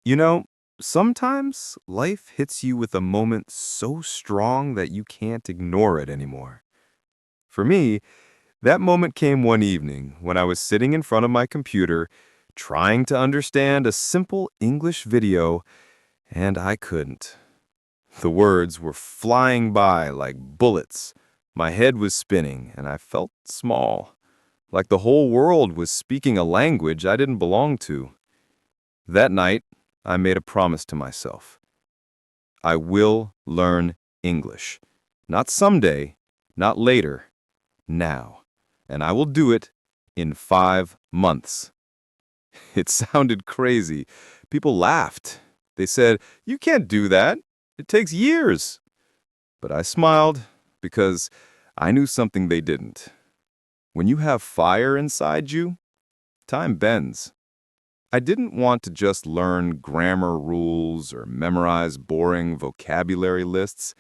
You know, sometimes life hits you with a moment so strong that you can't ignore it anymore. For me, that moment came one evening when I was sitting in front of my computer trying to understand a simple English video, and I couldn't. The words were flying by like bullets. My head was spinning, and I felt small, like the whole world was speaking a language I didn't belong to. That night, I made a promise to myself. I will learn English. Not someday, not later, now. And I will do it in 5 months. It sounded crazy. People laughed. They said, "You can't do that. It takes years." But I smiled because I knew something they didn't. When you have fire inside you, time bends. I didn't want to just learn grammar rules or memorize boring vocabulary lists.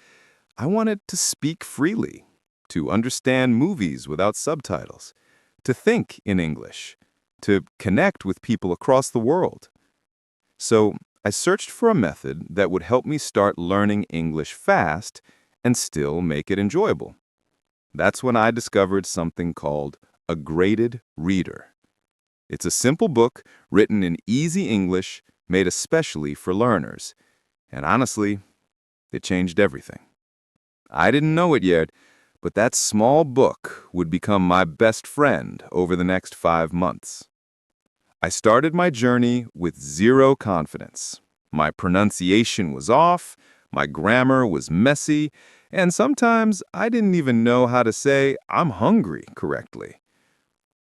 I wanted to speak freely, to understand movies without subtitles, to think in English, to connect with people across the world. So I searched for a method that would help me start learning English fast and still make it enjoyable. That's when I discovered something called a graded reader. It's a simple book written in easy English made especially for learners. And honestly, it changed everything. I didn't know it yet, but that small book would become my best friend over the next 5 months. I started my journey with zero confidence. My pronunciation was off, my grammar was messy, and sometimes I didn't even know how to say "I'm hungry" correctly.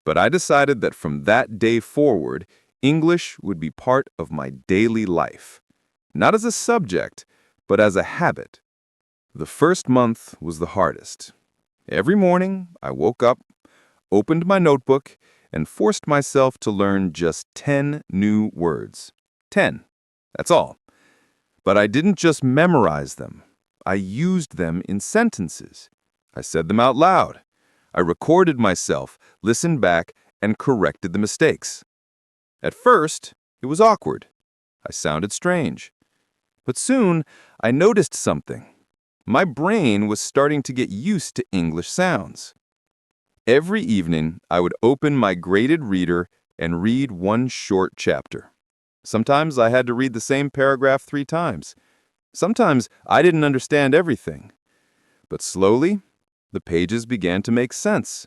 But I decided that from that day forward, English would be part of my daily life. Not as a subject, but as a habit. The first month was the hardest. Every morning, I woke up, opened my notebook, and forced myself to learn just 10 new words. 10. That's all. But I didn't just memorize them. I used them in sentences. I said them out loud. I recorded myself, listened back, and corrected the mistakes. At first, it was awkward. I sounded strange. But soon, I noticed something. My brain was starting to get used to English sounds. Every evening, I would open my graded reader and read one short chapter. Sometimes I had to read the same paragraph 3 times. Sometimes I didn't understand everything. But slowly, the pages began to make sense.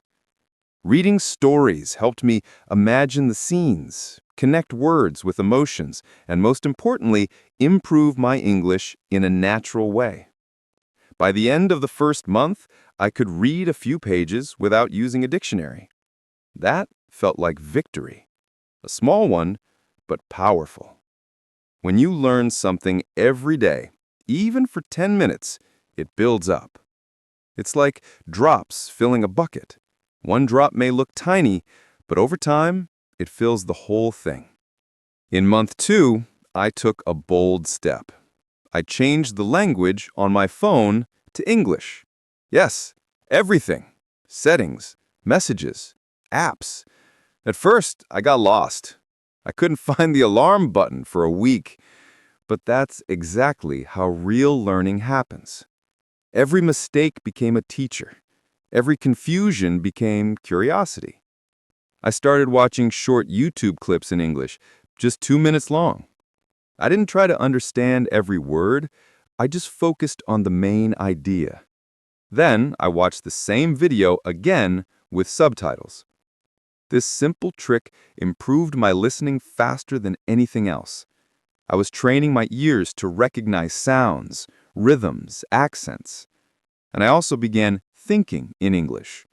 Reading stories helped me imagine the scenes, connect words with emotions, and most importantly, improve my English in a natural way. By the end of the first month, I could read a few pages without using a dictionary. That felt like victory. A small one, but powerful. When you learn something every day, even for 10 minutes, it builds up. It's like drops filling a bucket. One drop may look tiny, but over time, it fills the whole thing. In month 2, I took a bold step. I changed the language on my phone to English. Yes, everything. Settings, messages, apps. At first, I got lost. I couldn't find the alarm button for a week. But that's exactly how real learning happens. Every mistake became a teacher. Every confusion became curiosity. I started watching short YouTube clips in English, just 2 minutes long. I didn't try to understand every word. I just focused on the main idea. Then I watched the same video again with subtitles. This simple trick improved my listening faster than anything else. I was training my ears to recognize sounds, rhythms, accents. And I also began thinking in English.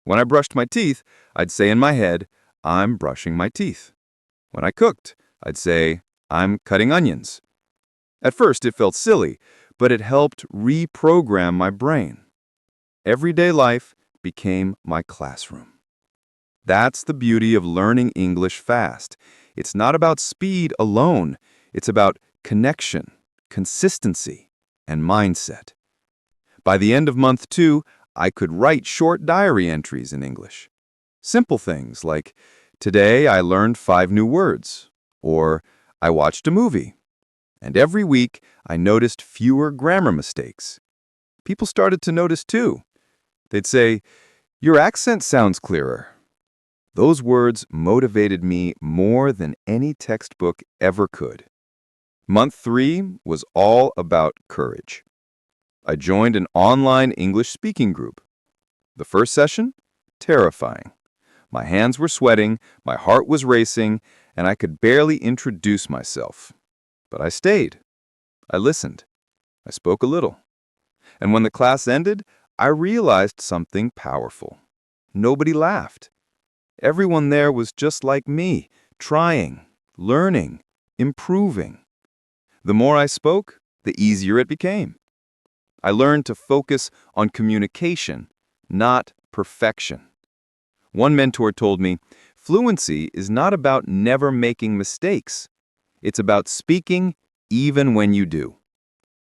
When I brushed my teeth, I'd say in my head, "I'm brushing my teeth." When I cooked, I'd say, "I'm cutting onions." At first, it felt silly, but it helped reprogram my brain. Everyday life became my classroom. That's the beauty of learning English fast. It's not about speed alone. It's about connection, consistency, and mindset. By the end of month 2, I could write short diary entries in English. Simple things like, "Today I learned 5 new words," or "I watched a movie," And every week, I noticed fewer grammar mistakes. People started to notice too. They'd say, "Your accent sounds clearer." Those words motivated me more than any textbook ever could. Month 3 was all about courage. I joined an online English speaking group. The first session? Terrifying. My hands were sweating, my heart was racing, and I could barely introduce myself. But I stayed. I listened. I spoke a little. And when the class ended, I realized something powerful. Nobody laughed. Everyone there was just like me, trying, learning, improving. The more I spoke, the easier it became. I learned to focus on communication, not perfection. One mentor told me, fluency is not about never making mistakes. It's about speaking even when you do.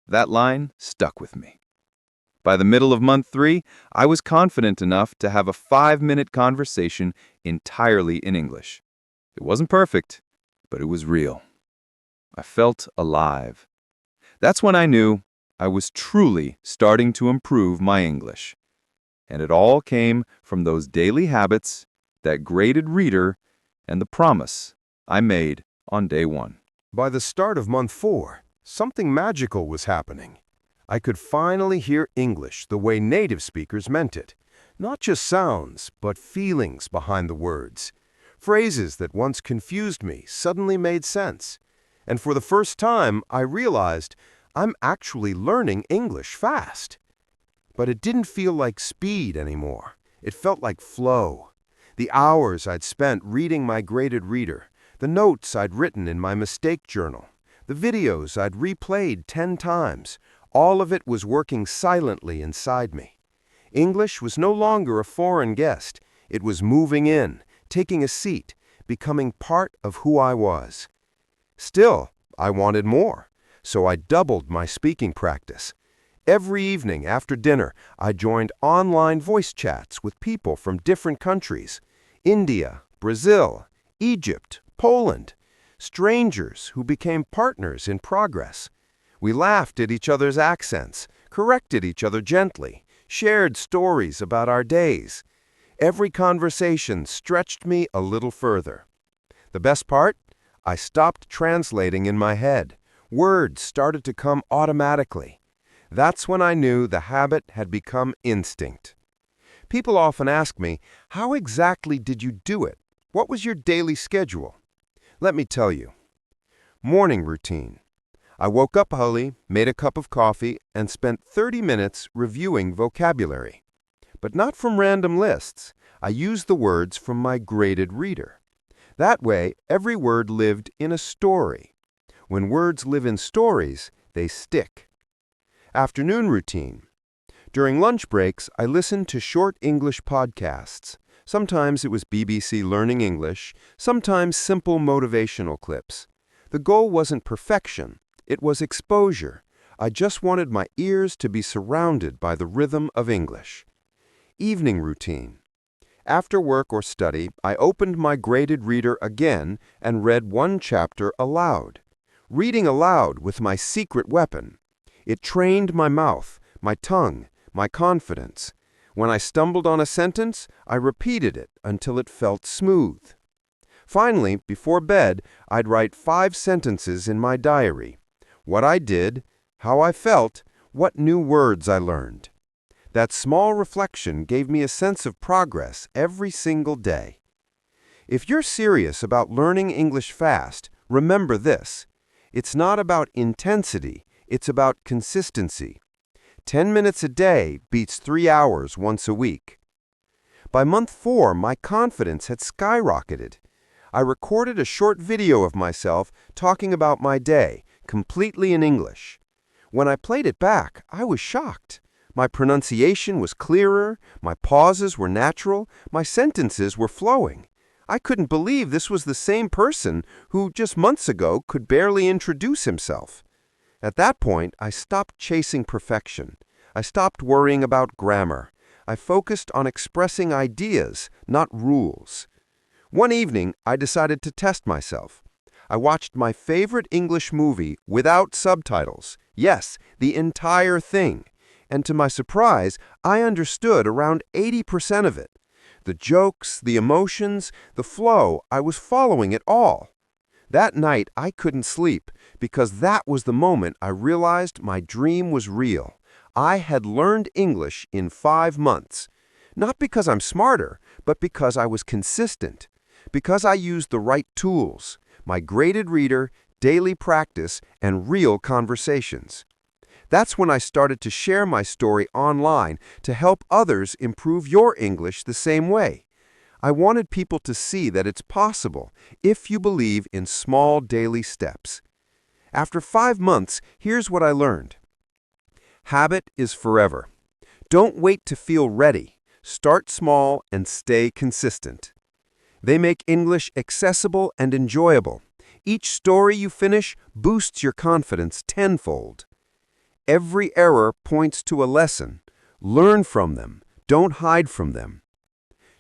That line stuck with me. By the middle of month 3, I was confident enough to have a 5-minute conversation entirely in English. It wasn't perfect, but it was real. I felt alive. That's when I knew I was truly starting to improve my English. And it all came from those daily habits, that graded reader, and the promise I made on day 1. By the start of month 4, something magical was happening. I could finally hear English the way native speakers meant it. Not just sounds, but feelings behind the words. Phrases that once confused me suddenly made sense. And for the first time, I realized I'm actually learning English fast. But it didn't feel like speed anymore. It felt like flow. The hours I'd spent reading my graded reader, the notes I'd written in my mistake journal, the videos I'd replayed 10 times, all of it was working silently inside me. English was no longer a foreign guest. It was moving in, taking a seat, becoming part of who I was. Still, I wanted more, so I doubled my speaking practice. Every evening after dinner, I joined online voice chats with people from different countries: India, Brazil, Egypt, Poland, strangers who became partners in progress. We laughed at each other's accents, corrected each other gently, shared stories about our days. Every conversation stretched me a little further. The best part? I stopped translating in my head. Words started to come automatically. That's when I knew the habit had become instinct. People often ask me, how exactly did you do it? What was your daily schedule? Let me tell you. Morning routine. I woke up early, made a cup of coffee, and spent 30 minutes reviewing vocabulary. But not from random lists. I used the words from my graded reader. That way, every word lived in a story. When words live in stories, they stick. Afternoon routine. During lunch breaks, I listened to short English podcasts. Sometimes it was BBC Learning English, sometimes simple motivational clips. The goal wasn't perfection. It was exposure. I just wanted my ears to be surrounded by the rhythm of English. Evening routine. After work or study, I opened my graded reader again and read one chapter aloud. Reading aloud was my secret weapon. It trained my mouth, my tongue, my confidence. When I stumbled on a sentence, I repeated it until it felt smooth. Finally, before bed, I'd write 5 sentences in my diary. What I did, how I felt, what new words I learned. That small reflection gave me a sense of progress every single day. If you're serious about learning English fast, remember this. It's not about intensity, it's about consistency. 10 minutes a day beats 3 hours once a week. By month 4, my confidence had skyrocketed. I recorded a short video of myself talking about my day, completely in English. When I played it back, I was shocked. My pronunciation was clearer, my pauses were natural, my sentences were flowing. I couldn't believe this was the same person who just months ago could barely introduce himself. At that point, I stopped chasing perfection. I stopped worrying about grammar. I focused on expressing ideas, not rules. One evening, I decided to test myself. I watched my favorite English movie without subtitles. Yes, the entire thing. And to my surprise, I understood around 80% of it. The jokes, the emotions, the flow, I was following it all. That night, I couldn't sleep because that was the moment I realized my dream was real. I had learned English in 5 months. Not because I'm smarter, but because I was consistent. Because I used the right tools, my graded reader, daily practice, and real conversations. That's when I started to share my story online to help others improve your English the same way. I wanted people to see that it's possible if you believe in small daily steps. After 5 months, here's what I learned. Habit is forever. Don't wait to feel ready. Start small and stay consistent. They make English accessible and enjoyable. Each story you finish boosts your confidence tenfold. Every error points to a lesson. Learn from them. Don't hide from them.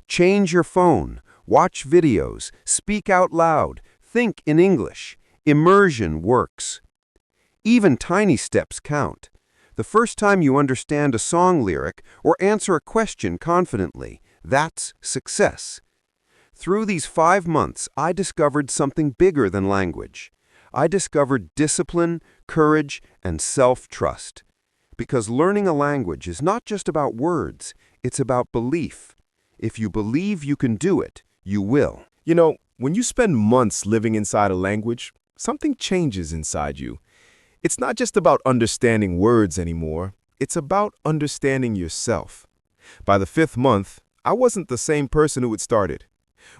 Change your phone. Watch videos. Speak out loud. Think in English. Immersion works. Even tiny steps count. The first time you understand a song lyric or answer a question confidently, that's success. Through these 5 months, I discovered something bigger than language. I discovered discipline, courage, and self-trust. Because learning a language is not just about words, it's about belief. If you believe you can do it, you will. You know, when you spend months living inside a language, something changes inside you. It's not just about understanding words anymore. It's about understanding yourself. By the 5th month, I wasn't the same person who had started.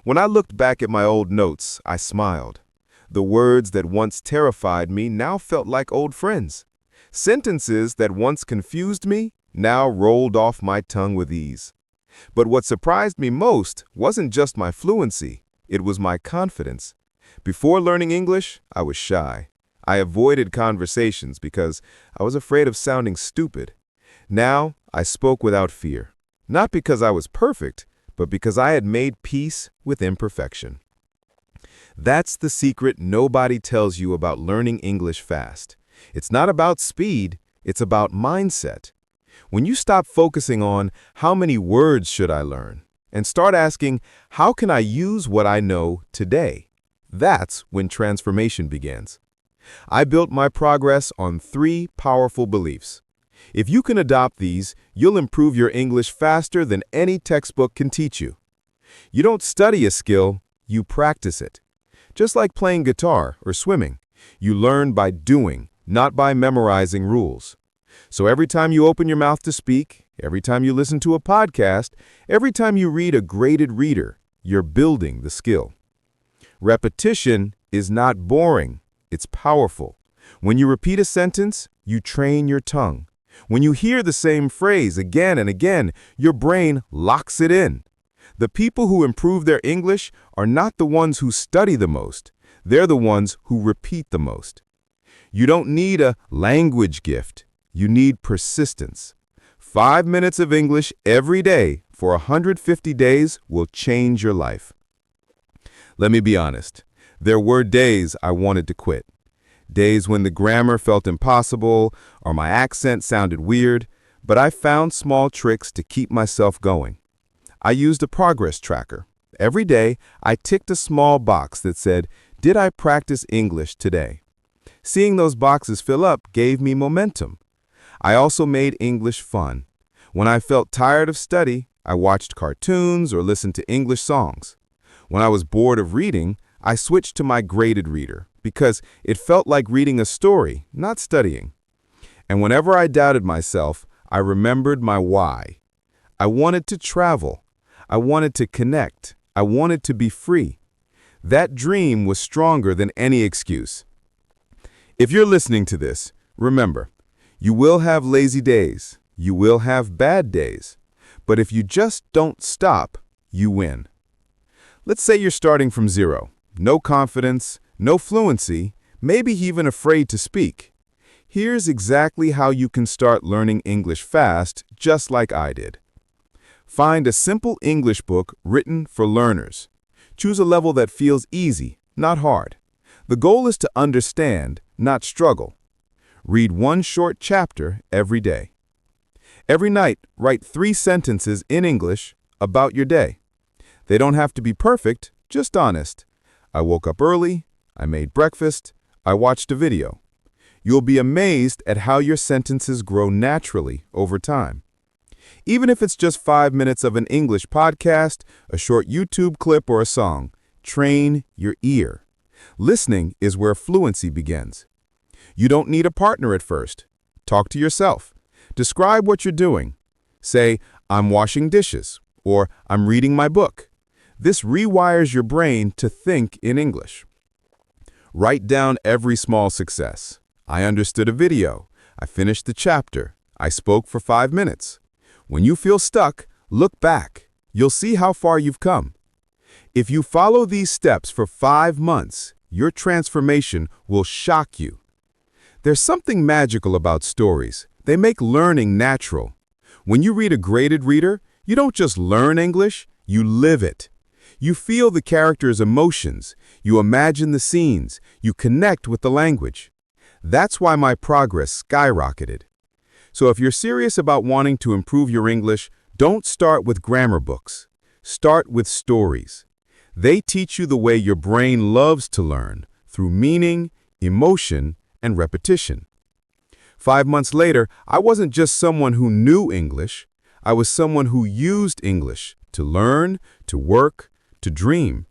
When I looked back at my old notes, I smiled. The words that once terrified me now felt like old friends. Sentences that once confused me now rolled off my tongue with ease. But what surprised me most wasn't just my fluency, it was my confidence. Before learning English, I was shy. I avoided conversations because I was afraid of sounding stupid. Now, I spoke without fear. Not because I was perfect, but because I had made peace with imperfection. That's the secret nobody tells you about learning English fast. It's not about speed, it's about mindset. When you stop focusing on how many words should I learn and start asking, how can I use what I know today? That's when transformation begins. I built my progress on 3 powerful beliefs. If you can adopt these, you'll improve your English faster than any textbook can teach you. You don't study a skill, you practice it. Just like playing guitar or swimming, you learn by doing, not by memorizing rules. So every time you open your mouth to speak, every time you listen to a podcast, every time you read a graded reader, you're building the skill. Repetition is not boring. It's powerful. When you repeat a sentence, you train your tongue. When you hear the same phrase again and again, your brain locks it in. The people who improve their English are not the ones who study the most. They're the ones who repeat the most. You don't need a language gift. You need persistence. 5 minutes of English every day for 150 days will change your life. Let me be honest. There were days I wanted to quit. Days when the grammar felt impossible or my accent sounded weird, but I found small tricks to keep myself going. I used a progress tracker. Every day, I ticked a small box that said, "Did I practice English today?" Seeing those boxes fill up gave me momentum. I also made English fun. When I felt tired of study, I watched cartoons or listened to English songs. When I was bored of reading, I switched to my graded reader because it felt like reading a story, not studying. And whenever I doubted myself, I remembered my why. I wanted to travel. I wanted to connect. I wanted to be free. That dream was stronger than any excuse. If you're listening to this, remember, you will have lazy days. You will have bad days. But if you just don't stop, you win. Let's say you're starting from zero. No confidence, no fluency, maybe even afraid to speak. Here's exactly how you can start learning English fast, just like I did. Find a simple English book written for learners. Choose a level that feels easy, not hard. The goal is to understand, not struggle. Read one short chapter every day. Every night, write 3 sentences in English about your day. They don't have to be perfect, just honest. I woke up early, I made breakfast, I watched a video. You'll be amazed at how your sentences grow naturally over time. Even if it's just 5 minutes of an English podcast, a short YouTube clip, or a song, train your ear. Listening is where fluency begins. You don't need a partner at first. Talk to yourself. Describe what you're doing. Say, I'm washing dishes, or I'm reading my book. This rewires your brain to think in English. Write down every small success. I understood a video. I finished the chapter. I spoke for 5 minutes. When you feel stuck, look back. You'll see how far you've come. If you follow these steps for 5 months, your transformation will shock you. There's something magical about stories. They make learning natural. When you read a graded reader, you don't just learn English, you live it. You feel the character's emotions, you imagine the scenes, you connect with the language. That's why my progress skyrocketed. So if you're serious about wanting to improve your English, don't start with grammar books. Start with stories. They teach you the way your brain loves to learn, through meaning, emotion, and repetition. 5 months later, I wasn't just someone who knew English. I was someone who used English to learn, to work, to dream.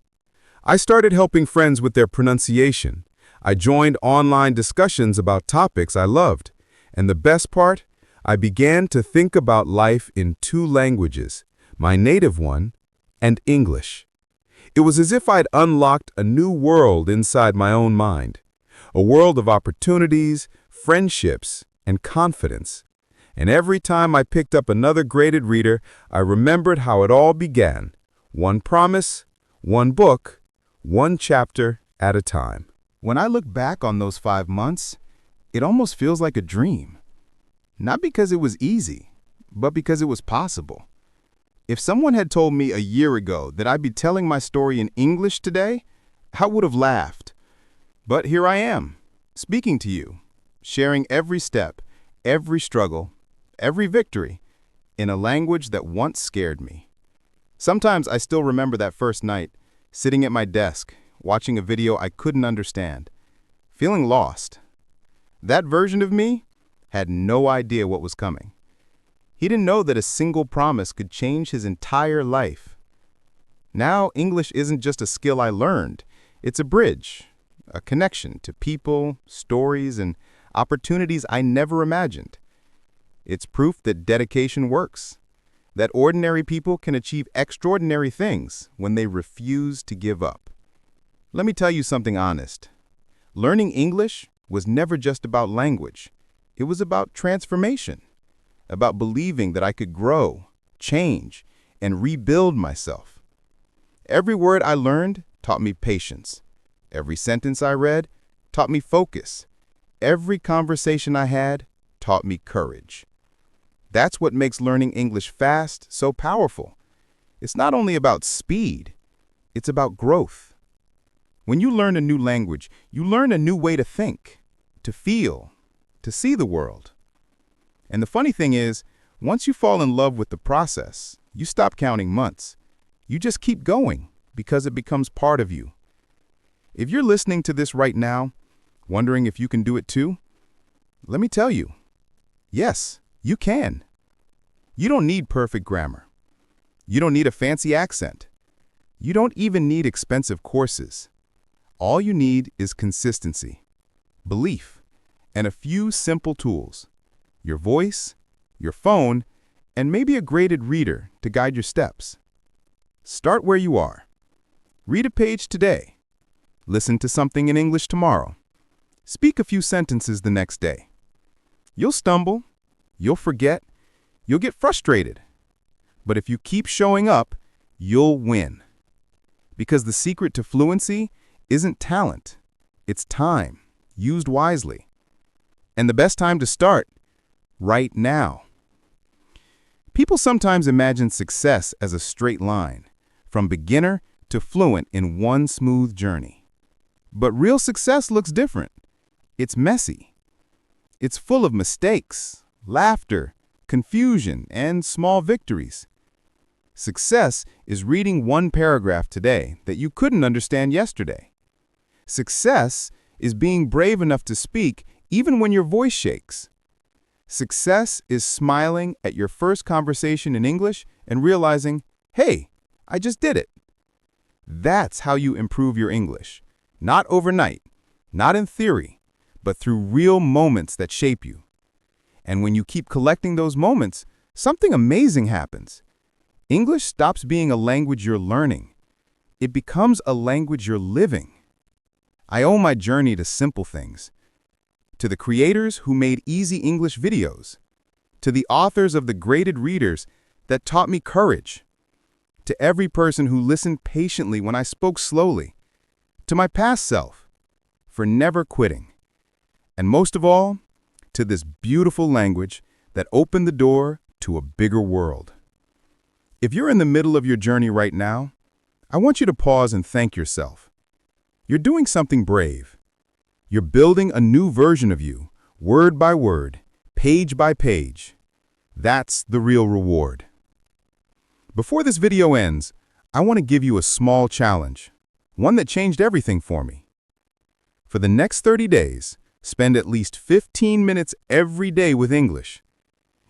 I started helping friends with their pronunciation. I joined online discussions about topics I loved. And the best part? I began to think about life in 2 languages, my native one and English. It was as if I'd unlocked a new world inside my own mind, a world of opportunities, friendships, and confidence. And every time I picked up another graded reader, I remembered how it all began. One promise, one book, one chapter at a time. When I look back on those 5 months, it almost feels like a dream. Not because it was easy, but because it was possible. If someone had told me a year ago that I'd be telling my story in English today, I would have laughed. But here I am, speaking to you, sharing every step, every struggle, every victory, in a language that once scared me. Sometimes I still remember that first night, sitting at my desk, watching a video I couldn't understand, feeling lost. That version of me had no idea what was coming. He didn't know that a single promise could change his entire life. Now, English isn't just a skill I learned. It's a bridge, a connection to people, stories, and opportunities I never imagined. It's proof that dedication works, that ordinary people can achieve extraordinary things when they refuse to give up. Let me tell you something honest. Learning English was never just about language. It was about transformation, about believing that I could grow, change, and rebuild myself. Every word I learned taught me patience. Every sentence I read taught me focus. Every conversation I had taught me courage. That's what makes learning English fast so powerful. It's not only about speed, it's about growth. When you learn a new language, you learn a new way to think, to feel, to see the world. And the funny thing is, once you fall in love with the process, you stop counting months. You just keep going because it becomes part of you. If you're listening to this right now, wondering if you can do it too, let me tell you, yes, you can. You don't need perfect grammar. You don't need a fancy accent. You don't even need expensive courses. All you need is consistency, belief, and a few simple tools. Your voice, your phone, and maybe a graded reader to guide your steps. Start where you are. Read a page today. Listen to something in English tomorrow. Speak a few sentences the next day. You'll stumble, you'll forget, you'll get frustrated. But if you keep showing up, you'll win. Because the secret to fluency isn't talent, it's time, used wisely. And the best time to start, right now. People sometimes imagine success as a straight line, from beginner to fluent in one smooth journey. But real success looks different. It's messy. It's full of mistakes, laughter, confusion, and small victories. Success is reading one paragraph today that you couldn't understand yesterday. Success is being brave enough to speak even when your voice shakes. Success is smiling at your first conversation in English and realizing, hey, I just did it. That's how you improve your English. Not overnight, not in theory, but through real moments that shape you. And when you keep collecting those moments, something amazing happens. English stops being a language you're learning. It becomes a language you're living. I owe my journey to simple things. To the creators who made easy English videos. To the authors of the graded readers that taught me courage. To every person who listened patiently when I spoke slowly. To my past self, for never quitting. And most of all, to this beautiful language that opened the door to a bigger world. If you're in the middle of your journey right now, I want you to pause and thank yourself. You're doing something brave. You're building a new version of you, word by word, page by page. That's the real reward. Before this video ends, I want to give you a small challenge, one that changed everything for me. For the next 30 days, spend at least 15 minutes every day with English.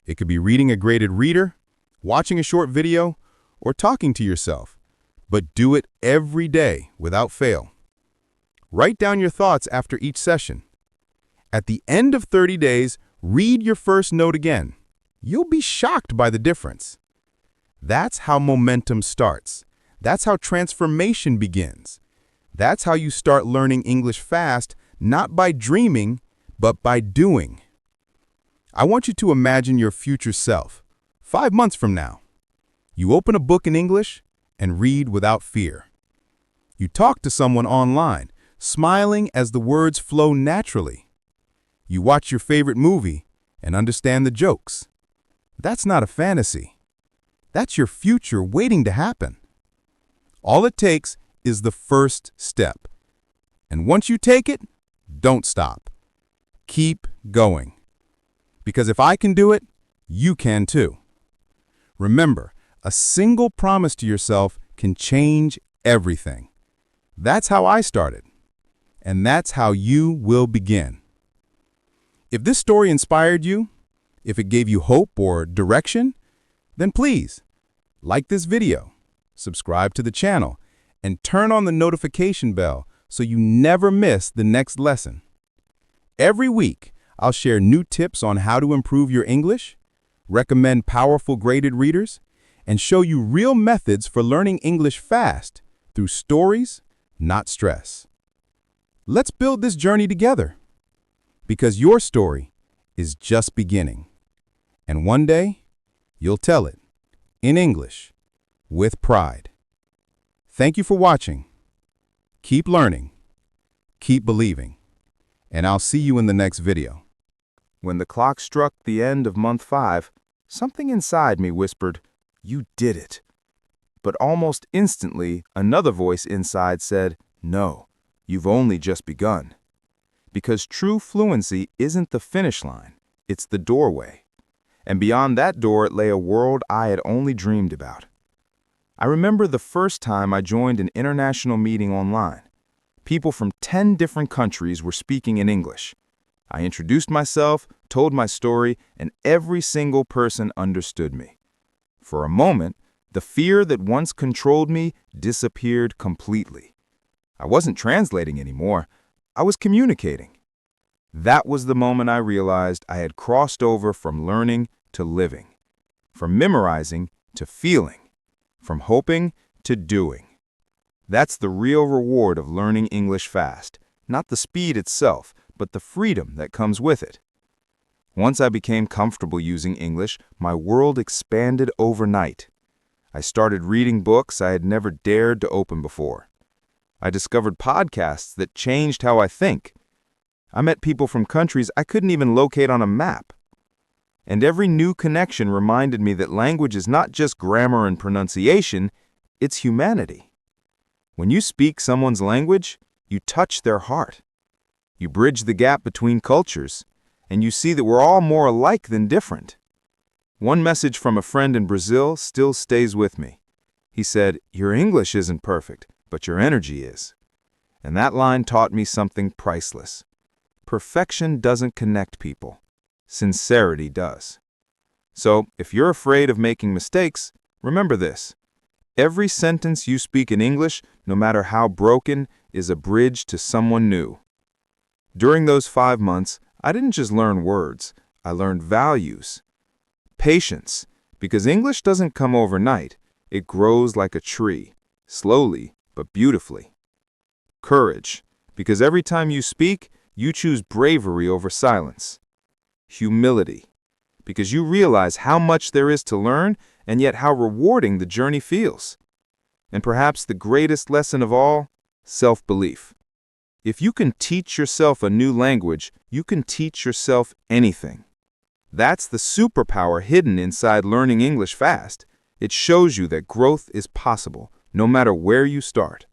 It could be reading a graded reader, watching a short video, or talking to yourself, but do it every day without fail. Write down your thoughts after each session. At the end of 30 days, read your first note again. You'll be shocked by the difference. That's how momentum starts. That's how transformation begins. That's how you start learning English fast, not by dreaming, but by doing. I want you to imagine your future self, 5 months from now. You open a book in English and read without fear. You talk to someone online, smiling as the words flow naturally. You watch your favorite movie and understand the jokes. That's not a fantasy. That's your future waiting to happen. All it takes is the first step. And once you take it, don't stop. Keep going. Because if I can do it, you can too. Remember, a single promise to yourself can change everything. That's how I started. And that's how you will begin. If this story inspired you, if it gave you hope or direction, then please like this video, subscribe to the channel, and turn on the notification bell so you never miss the next lesson. Every week, I'll share new tips on how to improve your English, recommend powerful graded readers, and show you real methods for learning English fast through stories, not stress. Let's build this journey together, because your story is just beginning. And one day, you'll tell it in English with pride. Thank you for watching. Keep learning, keep believing, and I'll see you in the next video. When the clock struck the end of month 5, something inside me whispered, "You did it." But almost instantly, another voice inside said, "No, you've only just begun." Because true fluency isn't the finish line, it's the doorway. And beyond that door lay a world I had only dreamed about. I remember the first time I joined an international meeting online. People from 10 different countries were speaking in English. I introduced myself, told my story, and every single person understood me. For a moment, the fear that once controlled me disappeared completely. I wasn't translating anymore. I was communicating. That was the moment I realized I had crossed over from learning to living, from memorizing to feeling, from hoping to doing. That's the real reward of learning English fast, not the speed itself, but the freedom that comes with it. Once I became comfortable using English, my world expanded overnight. I started reading books I had never dared to open before. I discovered podcasts that changed how I think. I met people from countries I couldn't even locate on a map. And every new connection reminded me that language is not just grammar and pronunciation, it's humanity. When you speak someone's language, you touch their heart. You bridge the gap between cultures, and you see that we're all more alike than different. One message from a friend in Brazil still stays with me. He said, "Your English isn't perfect, but your energy is." And that line taught me something priceless. Perfection doesn't connect people. Sincerity does. So, if you're afraid of making mistakes, remember this. Every sentence you speak in English, no matter how broken, is a bridge to someone new. During those 5 months, I didn't just learn words, I learned values. Patience, because English doesn't come overnight. It grows like a tree, slowly but beautifully. Courage, because every time you speak, you choose bravery over silence. Humility, because you realize how much there is to learn and yet how rewarding the journey feels. And perhaps the greatest lesson of all, self-belief. If you can teach yourself a new language, you can teach yourself anything. That's the superpower hidden inside learning English fast. It shows you that growth is possible, no matter where you start.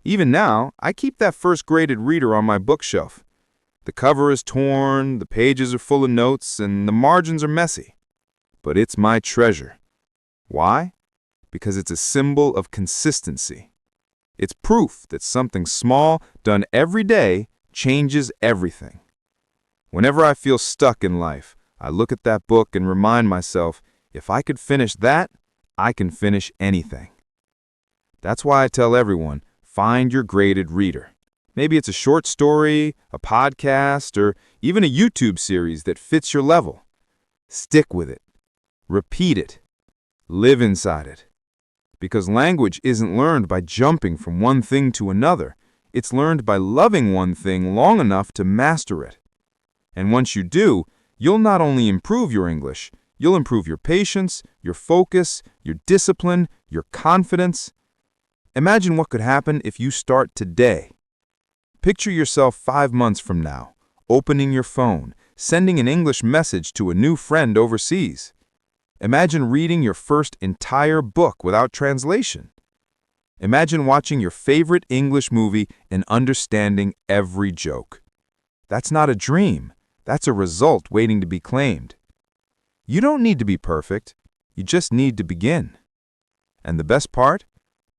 Even now, I keep that first-graded reader on my bookshelf. The cover is torn, the pages are full of notes, and the margins are messy. But it's my treasure. Why? Because it's a symbol of consistency. It's proof that something small, done every day, changes everything. Whenever I feel stuck in life, I look at that book and remind myself, if I could finish that, I can finish anything. That's why I tell everyone, find your graded reader. Maybe it's a short story, a podcast, or even a YouTube series that fits your level. Stick with it. Repeat it. Live inside it. Because language isn't learned by jumping from one thing to another. It's learned by loving one thing long enough to master it. And once you do, you'll not only improve your English, you'll improve your patience, your focus, your discipline, your confidence. Imagine what could happen if you start today. Picture yourself 5 months from now, opening your phone, sending an English message to a new friend overseas. Imagine reading your first entire book without translation. Imagine watching your favorite English movie and understanding every joke. That's not a dream. That's a result waiting to be claimed. You don't need to be perfect. You just need to begin. And the best part?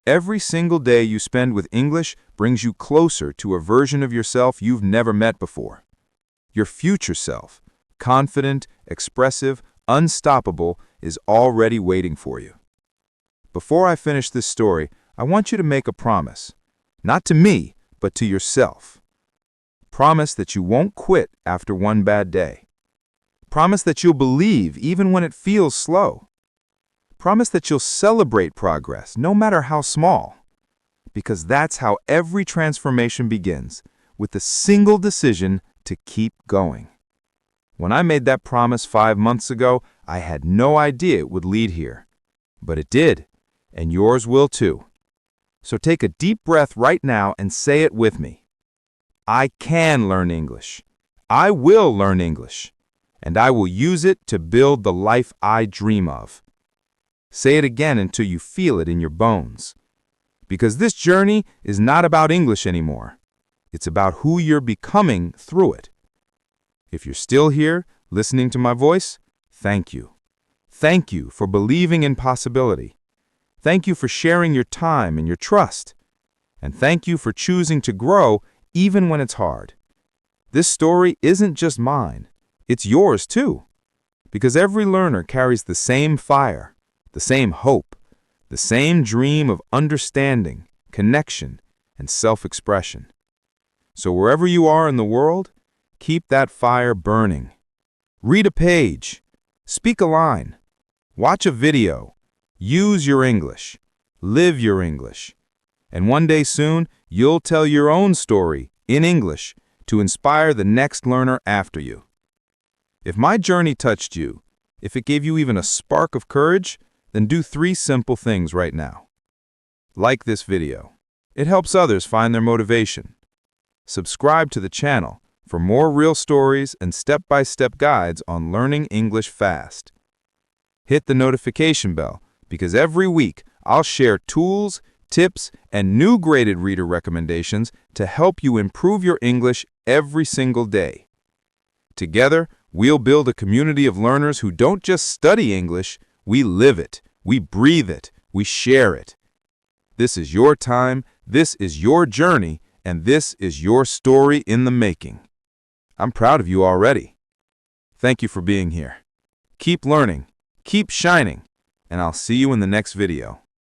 Every single day you spend with English brings you closer to a version of yourself you've never met before. Your future self, confident, expressive, unstoppable, is already waiting for you. Before I finish this story, I want you to make a promise. Not to me, but to yourself. Promise that you won't quit after one bad day. Promise that you'll believe even when it feels slow. Promise that you'll celebrate progress, no matter how small. Because that's how every transformation begins, with a single decision to keep going. When I made that promise 5 months ago, I had no idea it would lead here. But it did, and yours will too. So take a deep breath right now and say it with me. I can learn English. I will learn English. And I will use it to build the life I dream of. Say it again until you feel it in your bones. Because this journey is not about English anymore. It's about who you're becoming through it. If you're still here, listening to my voice, thank you. Thank you for believing in possibility. Thank you for sharing your time and your trust. And thank you for choosing to grow even when it's hard. This story isn't just mine. It's yours too. Because every learner carries the same fire, the same hope, the same dream of understanding, connection, and self-expression. So wherever you are in the world, keep that fire burning. Read a page. Speak a line. Watch a video. Use your English. Live your English. And one day soon, you'll tell your own story in English to inspire the next learner after you. If my journey touched you, if it gave you even a spark of courage, then do 3 simple things right now. Like this video. It helps others find their motivation. Subscribe to the channel for more real stories and step-by-step guides on learning English fast. Hit the notification bell because every week I'll share tools, tips, and new graded reader recommendations to help you improve your English every single day. Together, we'll build a community of learners who don't just study English, we live it, we breathe it, we share it. This is your time, this is your journey, and this is your story in the making. I'm proud of you already. Thank you for being here. Keep learning, keep shining, and I'll see you in the next video.